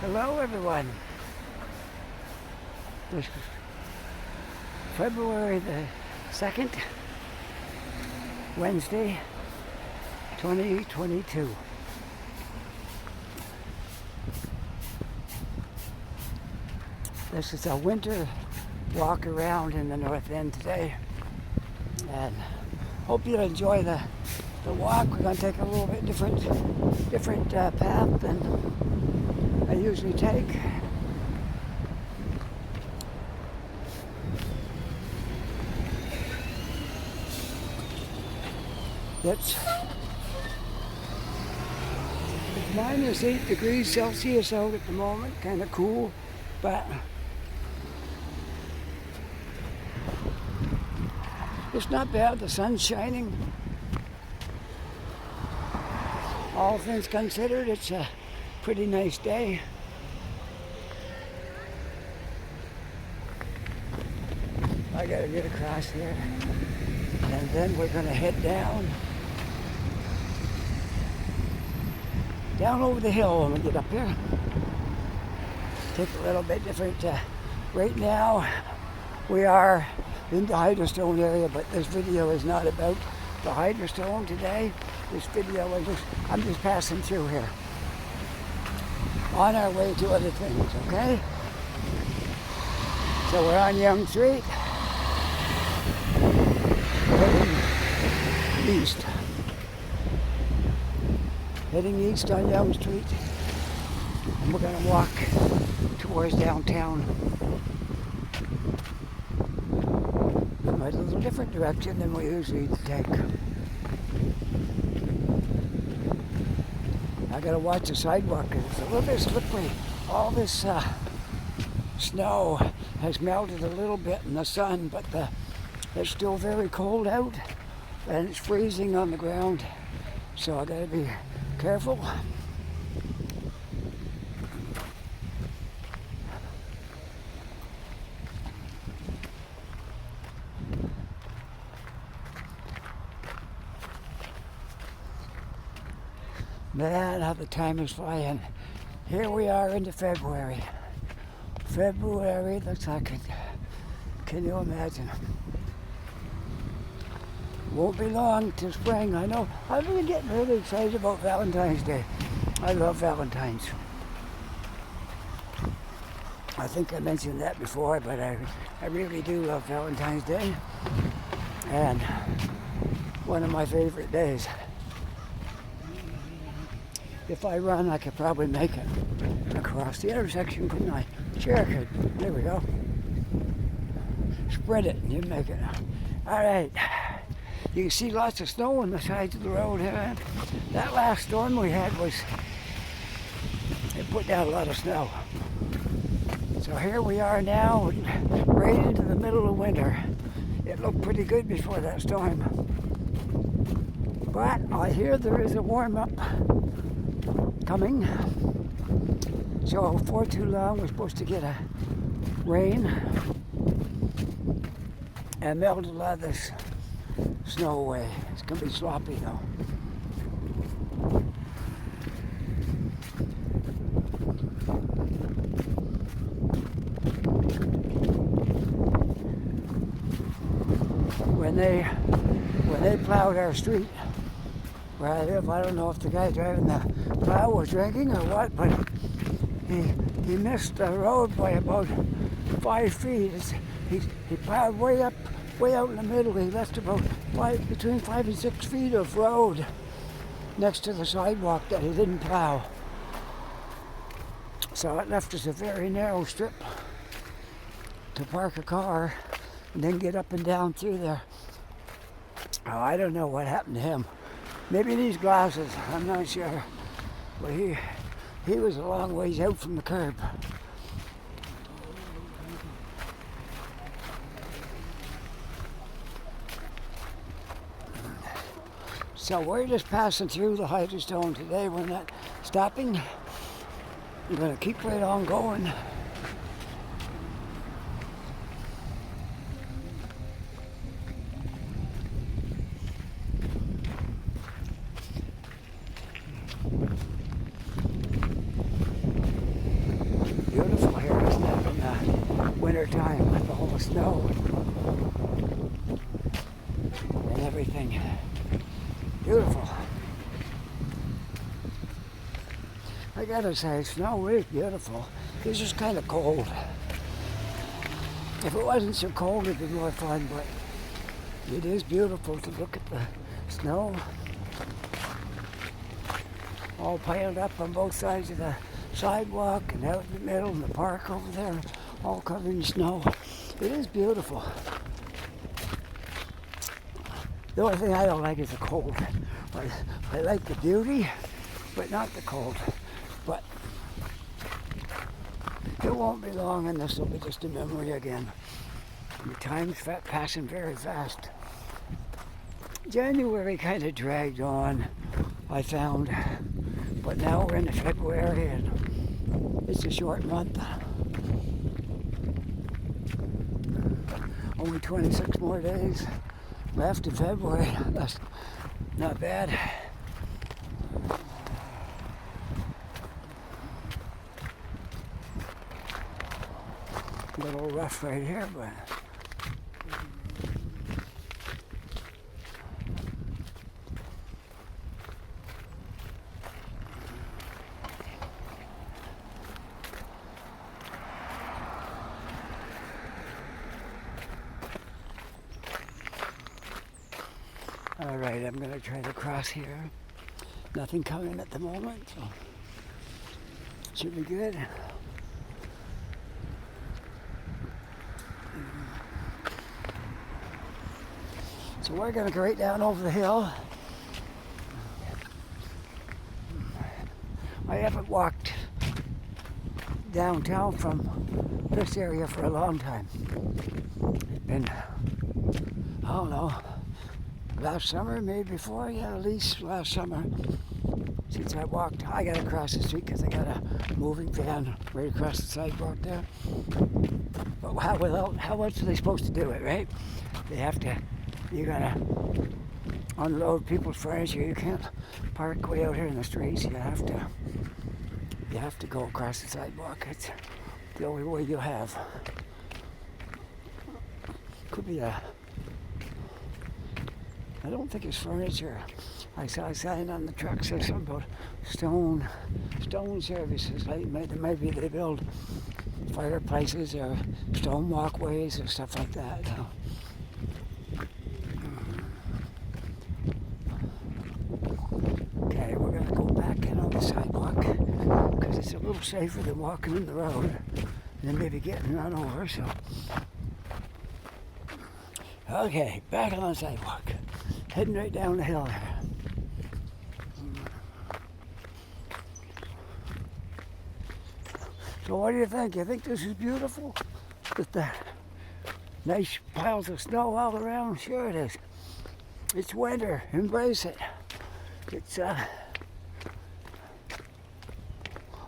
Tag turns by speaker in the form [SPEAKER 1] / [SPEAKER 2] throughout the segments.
[SPEAKER 1] Hello everyone. This is February the 2nd, Wednesday, 2022. This is a winter walk around in the North End today, and hope you enjoy the walk. We're going to take a little bit different path than I usually take. It's -8 degrees Celsius out at the moment, kind of cool, but it's not bad. The sun's shining. All things considered, it's a pretty nice day. I gotta get across here, and then we're gonna head down over the hill when we get up here. Take a little bit different. Right now, we are in the Hydrostone area, but this video is not about the Hydrostone today. This video, I'm just passing through here, on our way to other things, okay? So we're on Yonge Street, heading east on Yonge Street, and we're going to walk towards downtown. A little different direction than we usually take. I gotta watch the sidewalk because it's a little bit slippery. All this snow has melted a little bit in the sun, but it's still very cold out and it's freezing on the ground. So I gotta be careful. Man, how the time is flying. Here we are into February. February the 2nd. Can you imagine? Won't be long till spring, I know. I'm really getting really excited about Valentine's Day. I love Valentine's. I think I mentioned that before, but I really do love Valentine's Day. And one of my favorite days. If I run, I could probably make it across the intersection, couldn't I? Sure I could. There we go. Spread it and you make it. All right. You can see lots of snow on the sides of the road here. That last storm we had it put down a lot of snow. So here we are now, right into the middle of winter. It looked pretty good before that storm. But I hear there is a warm-up coming, so before too long we're supposed to get a rain and melt a lot of this snow away. It's going to be sloppy though. When they plowed our street where I live, I don't know if the guy driving the plow was drinking or what, but he missed the road by about 5 feet. He plowed way out in the middle. He left about between 5 and 6 feet of road next to the sidewalk that he didn't plow. So it left us a very narrow strip to park a car and then get up and down through there. Oh, I don't know what happened to him. Maybe these glasses, I'm not sure. But he was a long ways out from the curb. So we're just passing through the Hydrostone today. We're not stopping. We're going to keep right on going. winter time with all the snow and everything. Beautiful. I gotta say, snow is beautiful. It's just kind of cold. If it wasn't so cold, it'd be more fun, but it is beautiful to look at the snow all piled up on both sides of the sidewalk and out in the middle in the park over there, all covered in snow. It is beautiful. The only thing I don't like is the cold. I like the beauty, but not the cold. But it won't be long and this will be just a memory again. The time's passing very fast. January kind of dragged on, I found, but now we're into February and it's a short month. Only 26 more days left in February. That's not bad. A little rough right here, but all right, I'm going to try to cross here. Nothing coming at the moment, so should be good. So we're going to go right down over the hill. I haven't walked downtown from this area for a long time. It's been, I don't know, last summer, maybe before, yeah, at least last summer since I walked. I got to cross the street because I got a moving van right across the sidewalk there. But how else are they supposed to do it, right? They have to, you gotta unload people's furniture. You can't park way out here in the streets. You have to go across the sidewalk. It's the only way you have. Could be I don't think it's furniture. I saw a sign on the truck says something about stone services. Like maybe they build fireplaces or stone walkways or stuff like that. Okay, we're gonna go back in on the sidewalk because it's a little safer than walking in the road and then maybe getting run over. So, okay, back on the sidewalk, heading right down the hill there. So what do you think? You think this is beautiful? With the nice piles of snow all around? Sure it is. It's winter. Embrace it. It's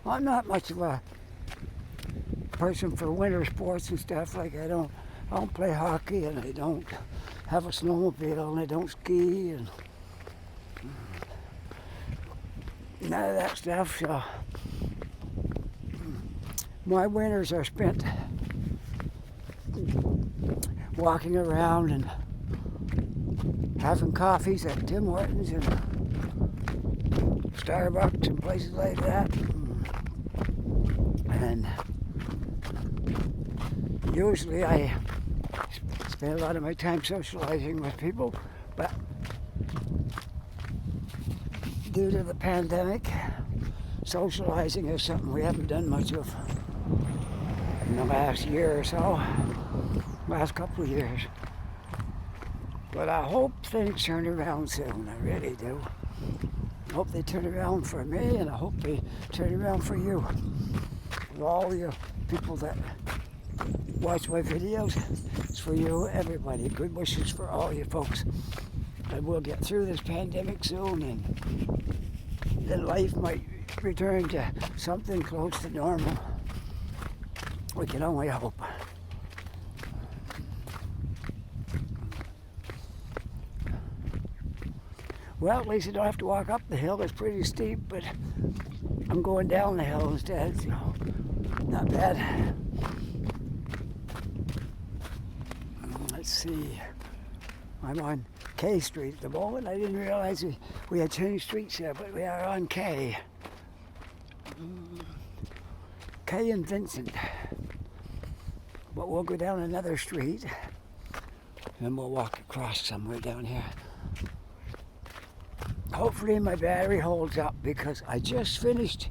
[SPEAKER 1] I'm not much of a person for winter sports and stuff. Like I don't play hockey and I don't have a snowmobile and I don't ski and none of that stuff. So my winters are spent walking around and having coffees at Tim Hortons and Starbucks and places like that. And usually I spend a lot of my time socializing with people, but due to the pandemic, socializing is something we haven't done much of in the last year or so, last couple of years. But I hope things turn around soon, I really do. I hope they turn around for me and I hope they turn around for you. For all you people that watch my videos, it's for you, everybody. Good wishes for all you folks. And we'll get through this pandemic soon and then life might return to something close to normal. We can only hope. Well, at least I don't have to walk up the hill. It's pretty steep, but I'm going down the hill instead, so not bad. let's see. I'm on K Street at the moment. I didn't realize we had changed streets here, but we are on K. K and Vincent. But we'll go down another street and we'll walk across somewhere down here. Hopefully my battery holds up because I just finished.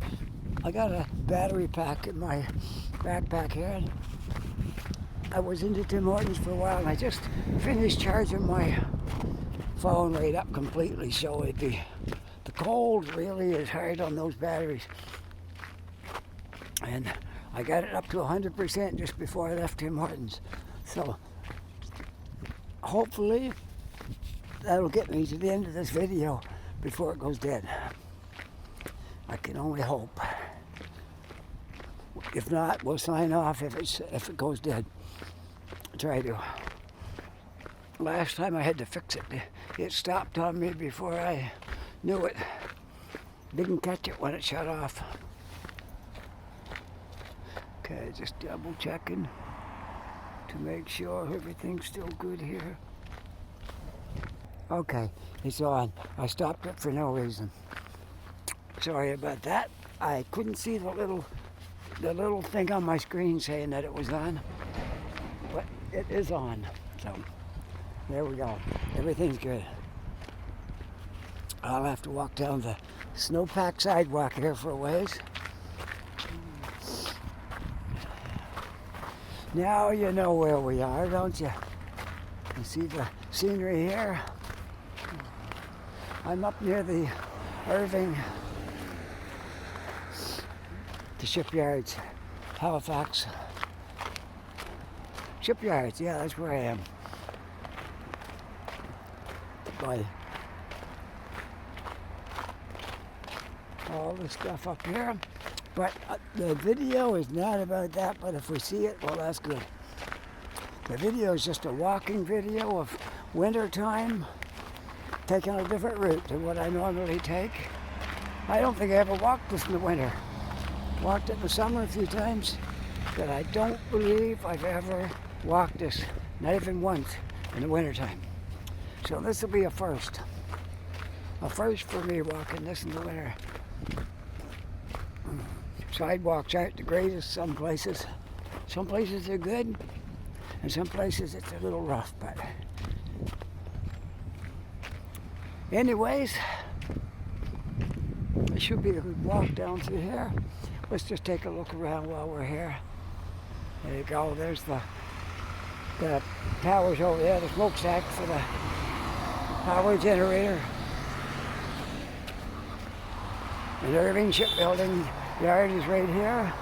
[SPEAKER 1] I got a battery pack in my backpack here. And I was into Tim Hortons for a while and I just finished charging my phone right up completely, so the cold really is hard on those batteries. And I got it up to 100% just before I left Tim Hortons. So hopefully that'll get me to the end of this video before it goes dead. I can only hope. If not, we'll sign off if it goes dead. Try to. Last time I had to fix it. It stopped on me before I knew it. Didn't catch it when it shut off. Okay, just double checking to make sure everything's still good here. Okay, it's on. I stopped it for no reason. Sorry about that. I couldn't see the little thing on my screen saying that it was on, but it is on. So there we go. Everything's good. I'll have to walk down the snowpack sidewalk here for a ways. Now you know where we are, don't you? You see the scenery here? I'm up near the Irving, the shipyards, Halifax. Shipyards, yeah, that's where I am. By all the stuff up here. But the video is not about that, but if we see it, well, that's good. The video is just a walking video of winter time, taking a different route than what I normally take. I don't think I ever walked this in the winter. Walked it in the summer a few times, but I don't believe I've ever walked this, not even once, in the wintertime. So this will be a first. A first for me walking this in the winter. Sidewalks aren't the greatest some places. Some places they're good, and some places it's a little rough, but anyways, it should be a good walk down through here. Let's just take a look around while we're here. There you go, there's the towers over there, the smokestack for the power generator. And Irving Shipbuilding Yard is right here.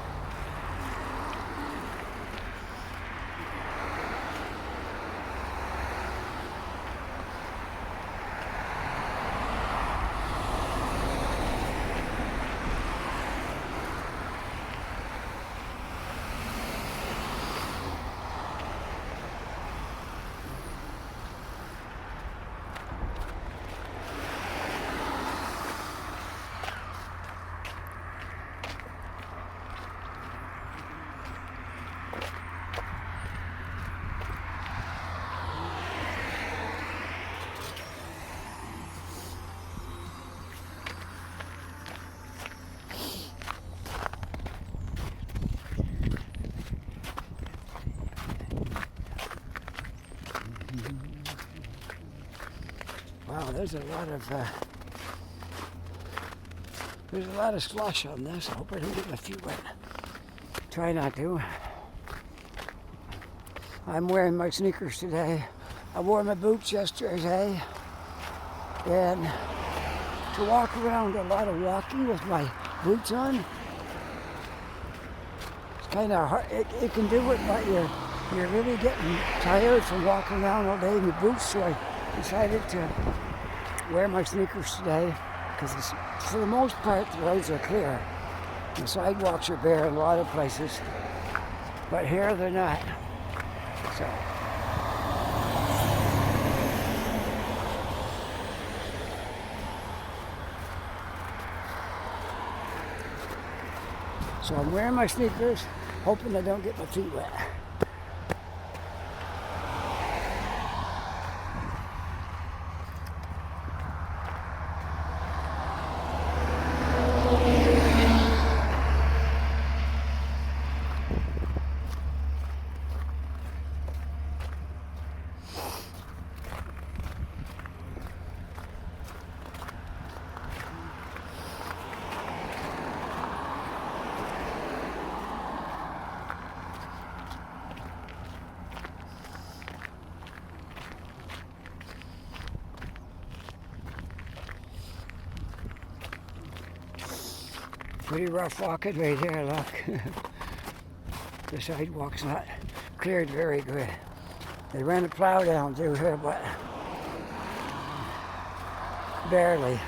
[SPEAKER 1] Wow, there's a lot of slush on this. I hope I don't get my feet wet. Try not to. I'm wearing my sneakers today. I wore my boots yesterday, and to walk around, a lot of walking with my boots on. It's kind of hard. It can do it, but you're really getting tired from walking around all day in your boots. So I decided to wear my sneakers today because for the most part the roads are clear. The sidewalks are bare in a lot of places, but here they're not. So I'm wearing my sneakers, hoping I don't get my feet wet. pretty rough walking right here, look. The sidewalk's not cleared very good. They ran a plow down through here, but barely.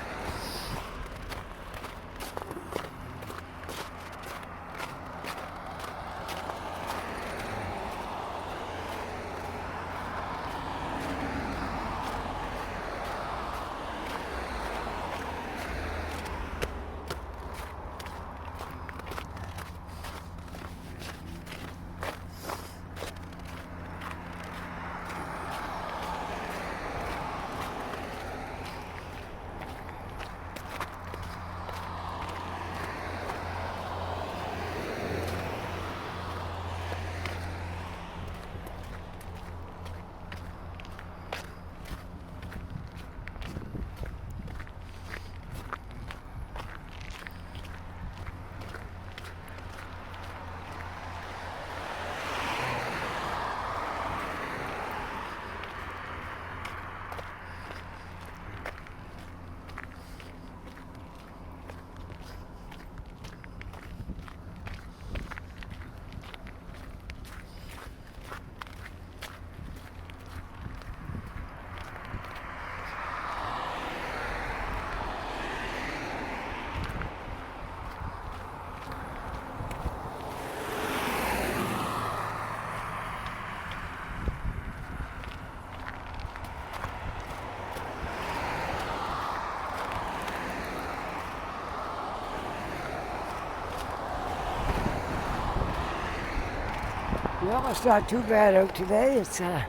[SPEAKER 1] Well, it's not too bad out today. It's a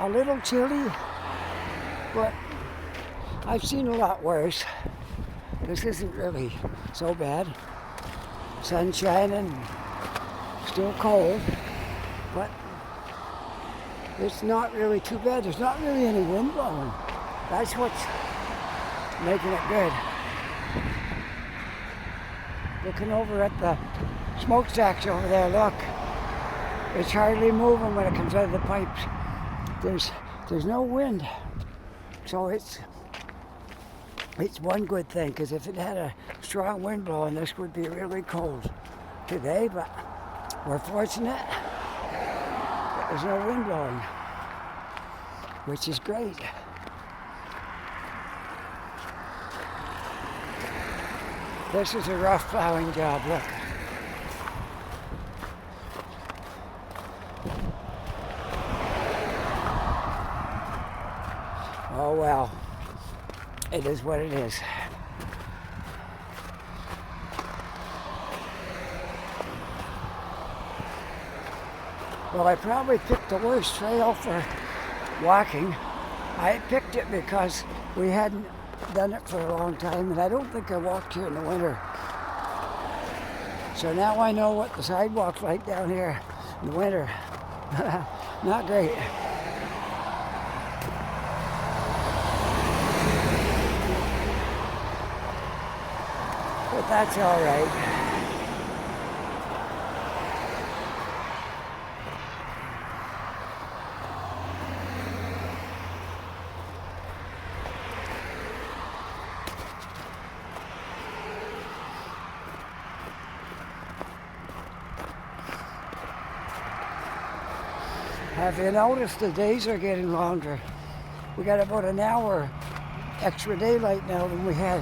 [SPEAKER 1] little chilly, but I've seen a lot worse. This isn't really so bad. Sun shining, still cold, but it's not really too bad. There's not really any wind blowing. That's what's making it good. Looking over at the smokestacks over there, look. It's hardly moving when it comes out of the pipes. There's no wind, so it's one good thing, because if it had a strong wind blowing, this would be really cold today, but we're fortunate that there's no wind blowing, which is great. This is a rough plowing job, look. Oh well, it is what it is. Well, I probably picked the worst trail for walking. I picked it because we hadn't done it for a long time, and I don't think I walked here in the winter. So now I know what the sidewalk's like down here in the winter. Not great. But that's all right. Have you noticed the days are getting longer? We got about an hour extra daylight now than we had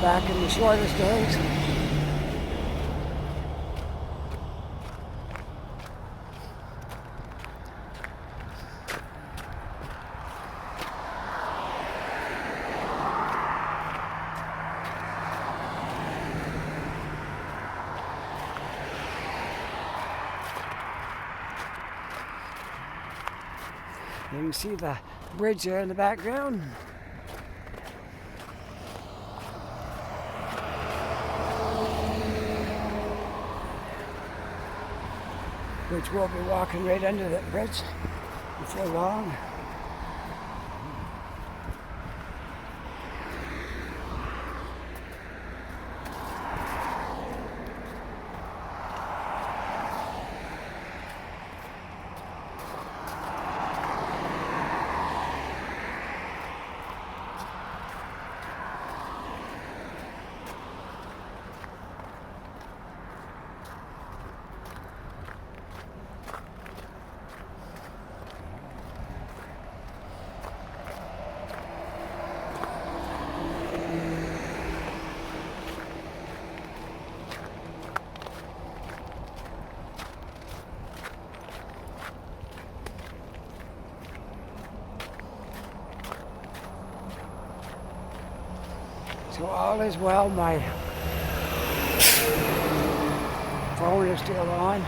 [SPEAKER 1] back in the shortest days. You can see the bridge there in the background. Which we'll be walking right under that bridge before long. So all is well. My phone is still on.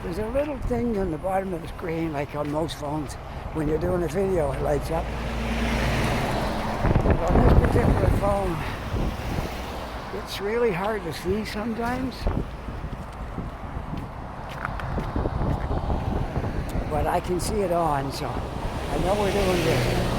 [SPEAKER 1] There's a little thing on the bottom of the screen, like on most phones, when you're doing a video, it lights up. But on this particular phone, it's really hard to see sometimes. But I can see it on, so I know we're doing good.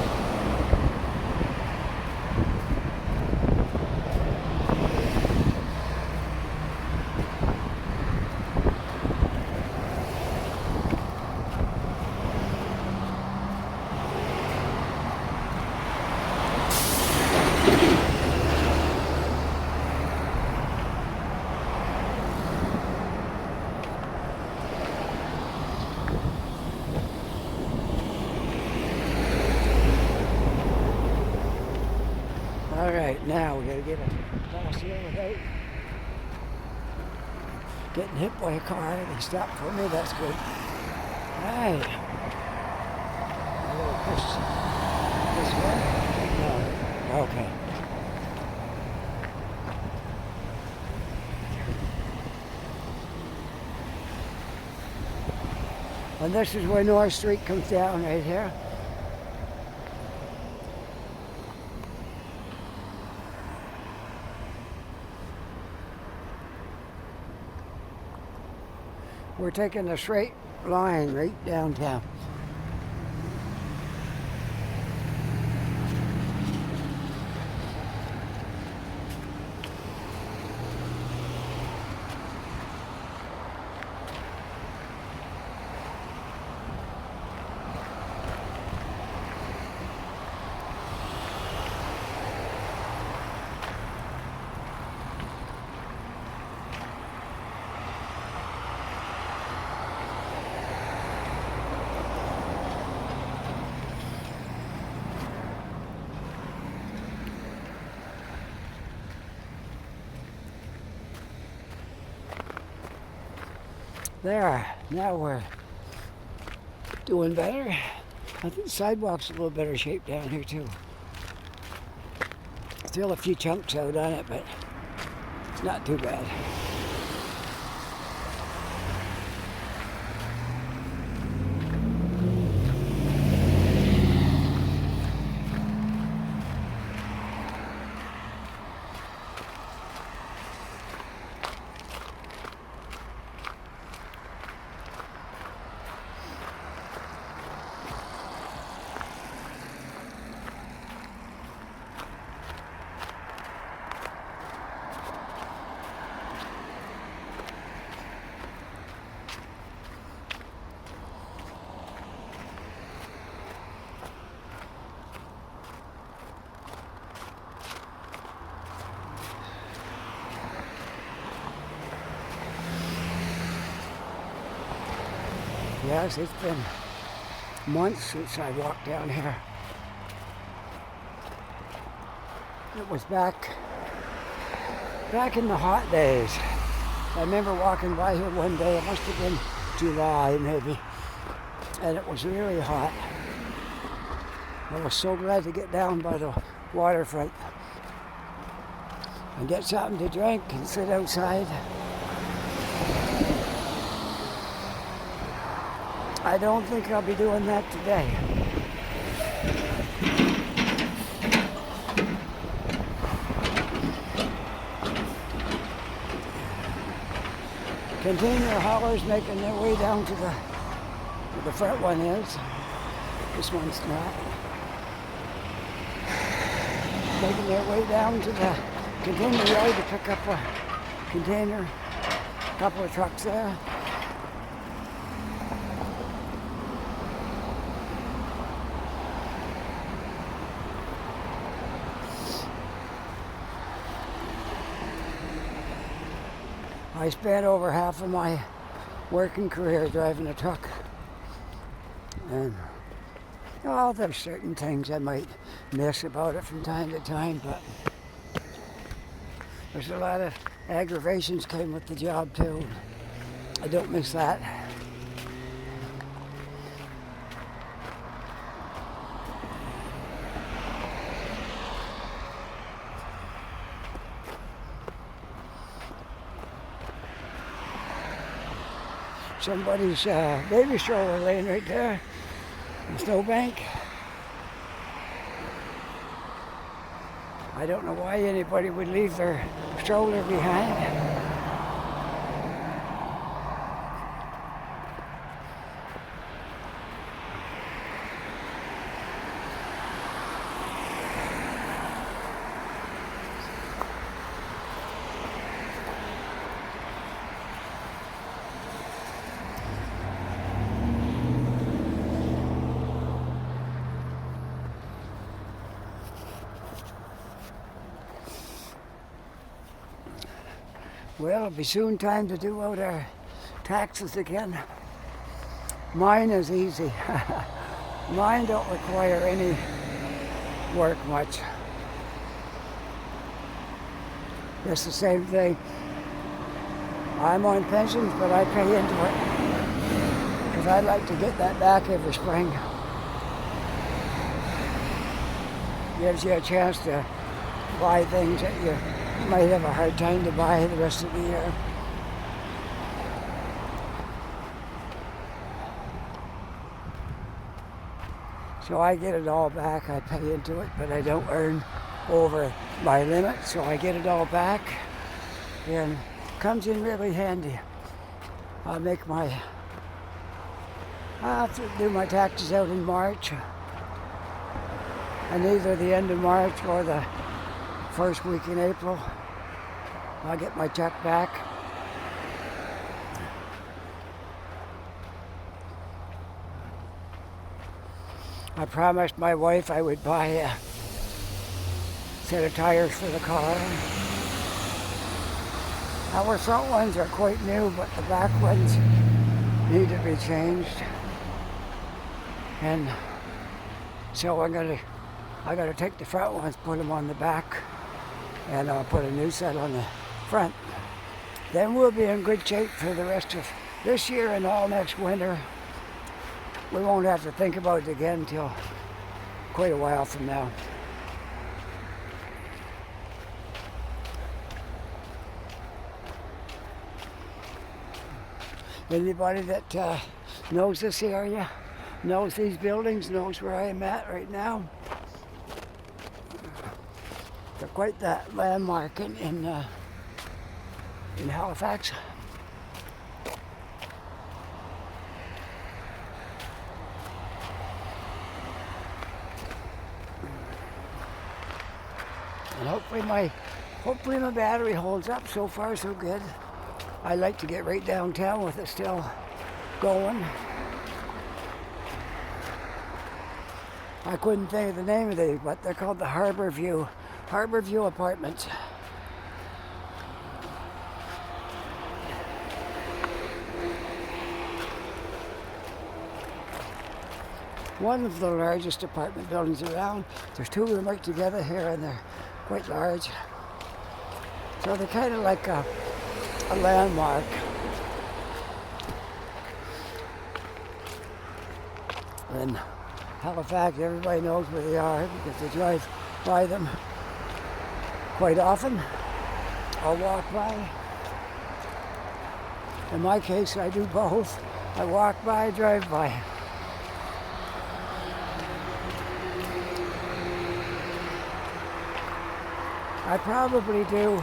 [SPEAKER 1] All right, now we gotta get across here without getting hit by a car. They stopped for me, that's good. All right. A little push this way. No, okay. And this is where North Street comes down right here. We're taking a straight line right downtown. There, now we're doing better. I think the sidewalk's a little better shape down here too. Still a few chunks out on it, but it's not too bad. Yes, it's been months since I walked down here. It was back in the hot days. I remember walking by here one day, it must have been July maybe, and it was really hot. I was so glad to get down by the waterfront and get something to drink and sit outside. I don't think I'll be doing that today. Container haulers making their way down to the front one is. This one's not. Making their way down to the container yard to pick up a container. A couple of trucks there. I spent over half of my working career driving a truck, and well, there's certain things I might miss about it from time to time, but there's a lot of aggravations came with the job too. I don't miss that. somebody's baby stroller laying right there. The snowbank. I don't know why anybody would leave their stroller behind. Well, it'll be soon time to do out our taxes again. Mine is easy. Mine don't require any work much. It's the same thing. I'm on pensions, but I pay into it because I'd like to get that back every spring. Gives you a chance to buy things that you might have a hard time to buy the rest of the year. So I get it all back. I pay into it, but I don't earn over my limit, so I get it all back, and it comes in really handy. I'll have to do my taxes out in March, and either the end of March or the first week in April, I'll get my check back. I promised my wife I would buy a set of tires for the car. Our front ones are quite new, but the back ones need to be changed. And so I gotta take the front ones, put them on the back, and I'll put a new set on the front. Then we'll be in good shape for the rest of this year and all next winter. We won't have to think about it again until quite a while from now. Anybody that knows this area, knows these buildings, knows where I am at right now. They're quite that landmark in Halifax. And hopefully my battery holds up. So far so good. I like to get right downtown with it still going. I couldn't think of the name of these, but they're called the Harbor View Apartments. One of the largest apartment buildings around. There's two of them right together here, and they're quite large. So they're kind of like a landmark. In Halifax, everybody knows where they are because they drive by them quite often. I'll walk by. In my case, I do both. I walk by, drive by. I probably do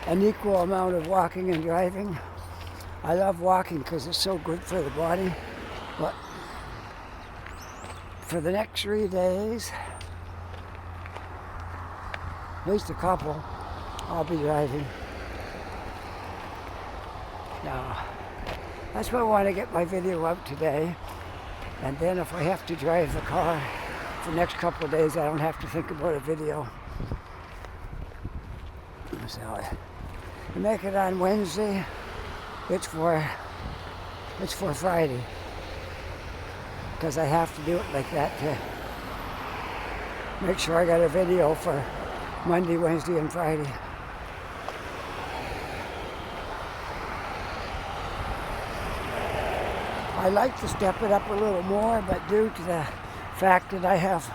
[SPEAKER 1] an equal amount of walking and driving. I love walking because it's so good for the body, but for the next 3 days, at least a couple, I'll be driving. Now, that's why I want to get my video out today, and then if I have to drive the car for the next couple of days, I don't have to think about a video. So I make it on Wednesday. It's for Friday, because I have to do it like that to make sure I got a video for Monday, Wednesday, and Friday. I like to step it up a little more, but due to the fact that I have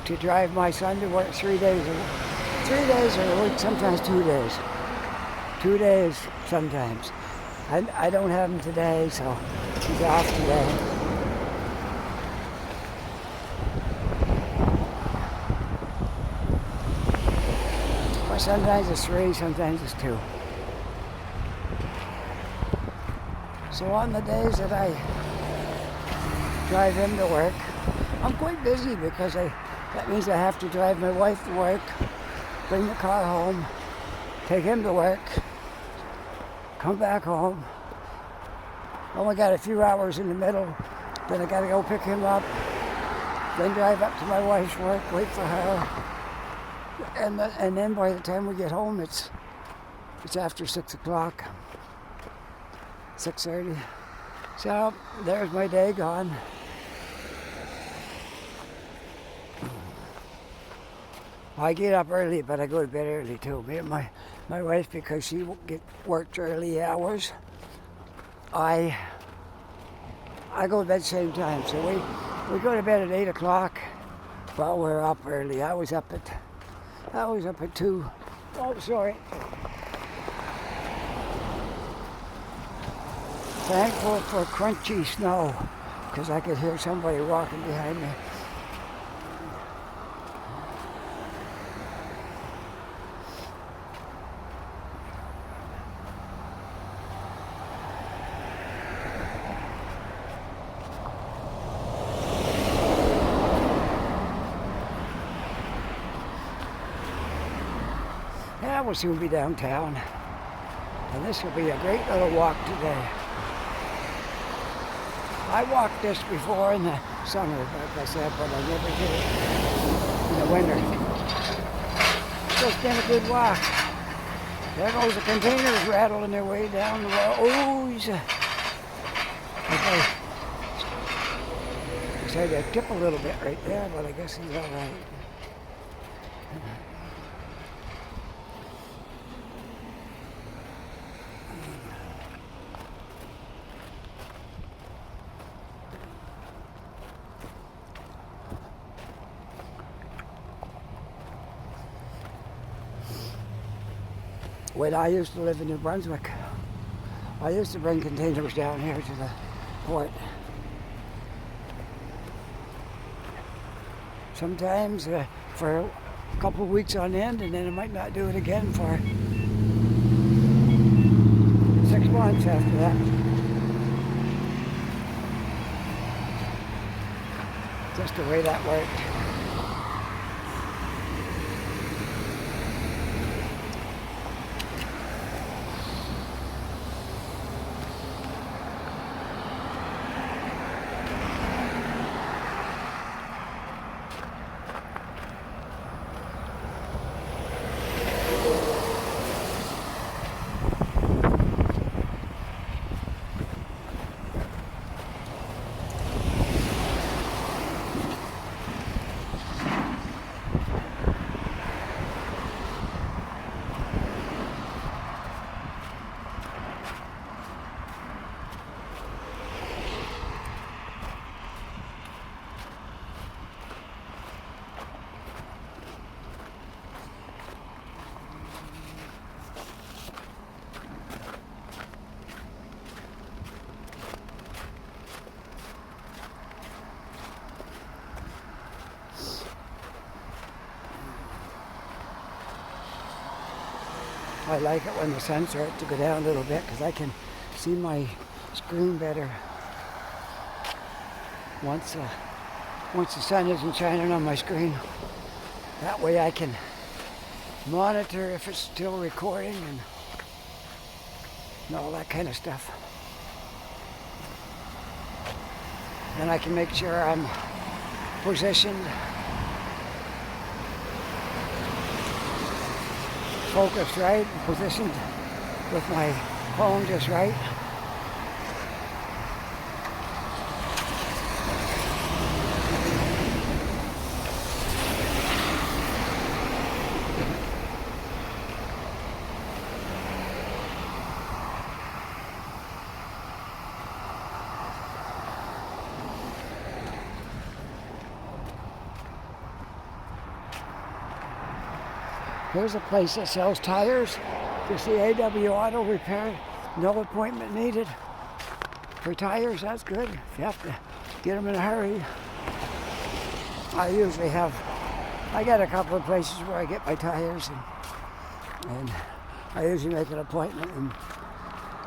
[SPEAKER 1] to drive my son to work 3 days a week, sometimes 2 days. 2 days sometimes. I don't have him today, so he's off today. But sometimes it's 3, sometimes it's 2. So on the days that I drive him to work, I'm quite busy because that means I have to drive my wife to work, bring the car home, take him to work, come back home. Only got a few hours in the middle, then I gotta go pick him up, then drive up to my wife's work, wait for her, and then by the time we get home, it's after 6 o'clock, 6:30. So there's my day gone. I get up early, but I go to bed early too. Me and my wife, because she works early hours, I go to bed same time. So we go to bed at 8 o'clock, but we're up early. I was up at 2. Oh, sorry. Thankful for crunchy snow, because I could hear somebody walking behind me. Yeah, we'll soon be downtown, and this will be a great little walk today. I walked this before in the summer, like I said, but I never did it in the winter. It's just been a good walk. There goes the containers rattling their way down the road. Oh, he's I said I tip a little bit right there, but I guess he's all right. When I used to live in New Brunswick, I used to bring containers down here to the port. Sometimes for a couple of weeks on end, and then I might not do it again for 6 months after that. Just the way that worked. I like it when the sun starts to go down a little bit because I can see my screen better once the sun isn't shining on my screen. That way I can monitor if it's still recording and all that kind of stuff. Then I can make sure I'm positioned, focused right, positioned with my phone just right. Here's a place that sells tires. You see AW Auto Repair, no appointment needed. For tires, that's good. If you have to get them in a hurry. I got a couple of places where I get my tires, and I usually make an appointment and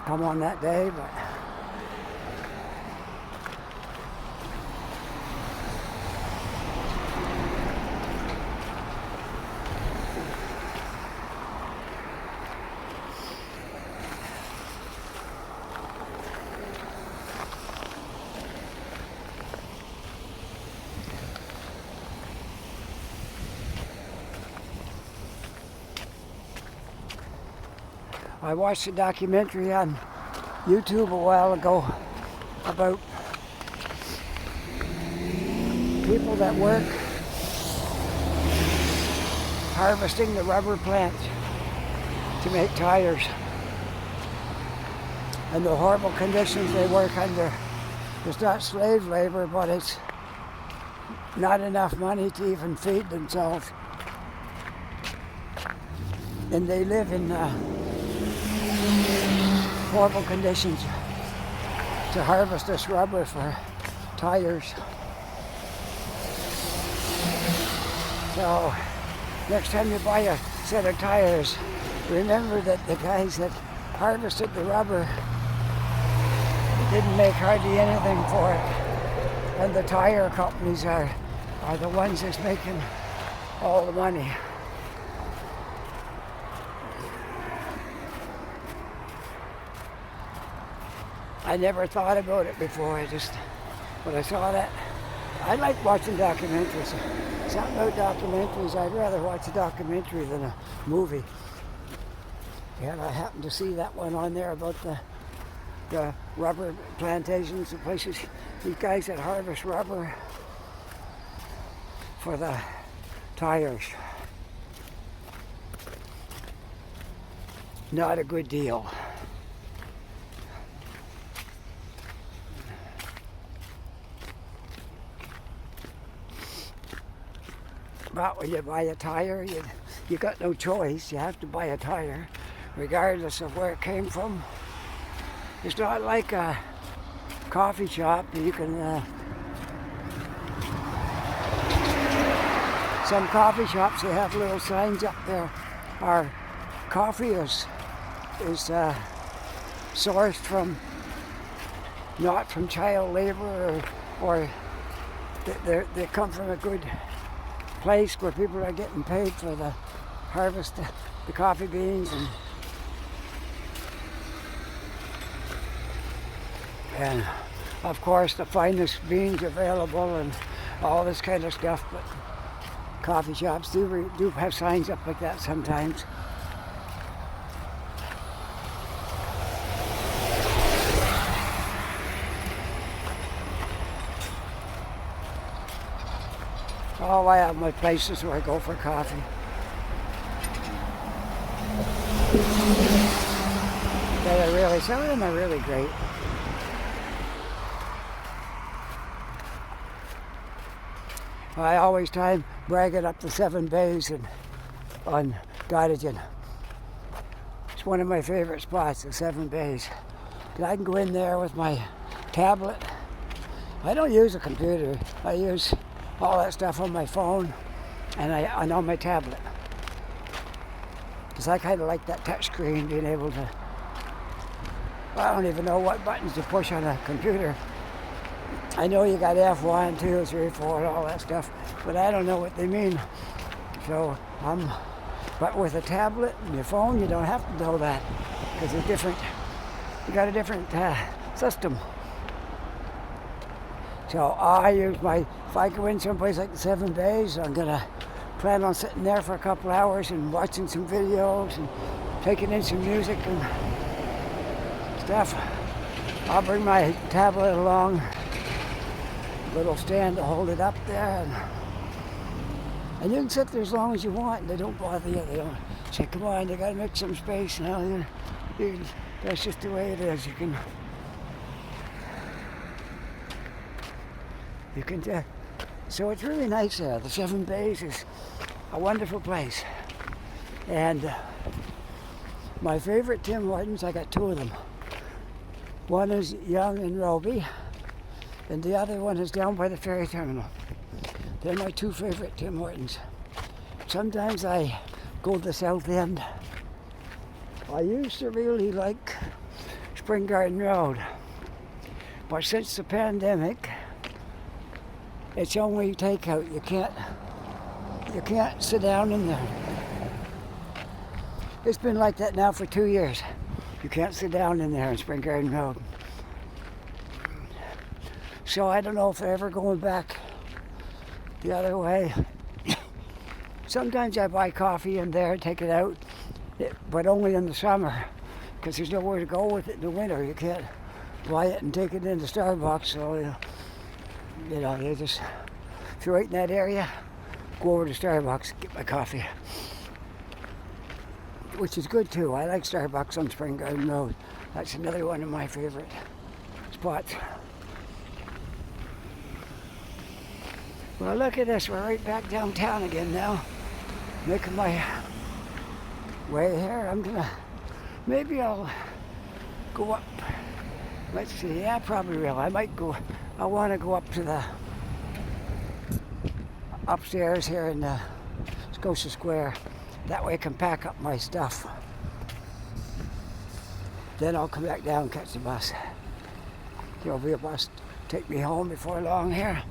[SPEAKER 1] come on that day, but I watched a documentary on YouTube a while ago about people that work harvesting the rubber plant to make tires, and the horrible conditions they work under. It's not slave labor, but it's not enough money to even feed themselves, and they live in horrible conditions to harvest this rubber for tires. So next time you buy a set of tires, remember that the guys that harvested the rubber didn't make hardly anything for it, and the tire companies are the ones that's making all the money. I never thought about it before. When I saw that, I like watching documentaries. Something about documentaries, I'd rather watch a documentary than a movie. And I happened to see that one on there about the rubber plantations, the places, these guys that harvest rubber for the tires. Not a good deal. But when you buy a tire, you got no choice. You have to buy a tire, regardless of where it came from. It's not like a coffee shop. You can some coffee shops, they have little signs up there. Our coffee is sourced from, not from child labor, or they come from a good place where people are getting paid for the harvest, the coffee beans, and of course the finest beans available and all this kind of stuff. But coffee shops do have signs up like that sometimes. Oh, I have my places where I go for coffee. Some of them are really great. I always time bragging up the 7 bays on Gottingen. It's one of my favorite spots, the 7 bays. I can go in there with my tablet. I don't use a computer. I use all that stuff on my phone and on my tablet, because I kind of like that touch screen, being able to, I don't even know what buttons to push on a computer. I know you got F1, 2, 3, 4 and all that stuff, but I don't know what they mean. So but with a tablet and your phone, you don't have to know that, because it's different. You got a different system. So I use if I go in someplace like the 7 bays, I'm gonna plan on sitting there for a couple hours and watching some videos and taking in some music and stuff. I'll bring my tablet along, little stand to hold it up there, and you can sit there as long as you want. They don't bother you. They don't say, come on, you gotta make some space now. That's just the way it is. You can so it's really nice there. The 7 bays is a wonderful place. And my favorite Tim Hortons, I got 2 of them. One is Young and Roby, and the other one is down by the ferry terminal. They're my two favorite Tim Hortons. Sometimes I go to the south end. I used to really like Spring Garden Road, but since the pandemic, it's only takeout. You can't sit down in there. It's been like that now for 2 years. You can't sit down in there in Spring Garden Road. So I don't know if they're ever going back the other way. Sometimes I buy coffee in there, take it out, but only in the summer, because there's nowhere to go with it in the winter. You can't buy it and take it into Starbucks. So you just, if you're right in that area, go over to Starbucks, get my coffee, which is good too. I like Starbucks on Spring Garden Road. That's another one of my favorite spots. Well, look at this. We're right back downtown again now. Making my way here. Maybe I'll go up. Let's see. Yeah, probably will. I want to go up to the upstairs here in Scotia Square. That way I can pack up my stuff. Then I'll come back down and catch the bus. There'll be a bus to take me home before long here.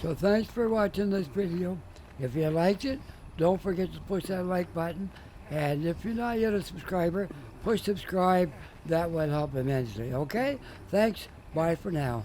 [SPEAKER 1] So thanks for watching this video. If you liked it, don't forget to push that like button. And if you're not yet a subscriber, push subscribe. That would help immensely. Okay? Thanks. Bye for now.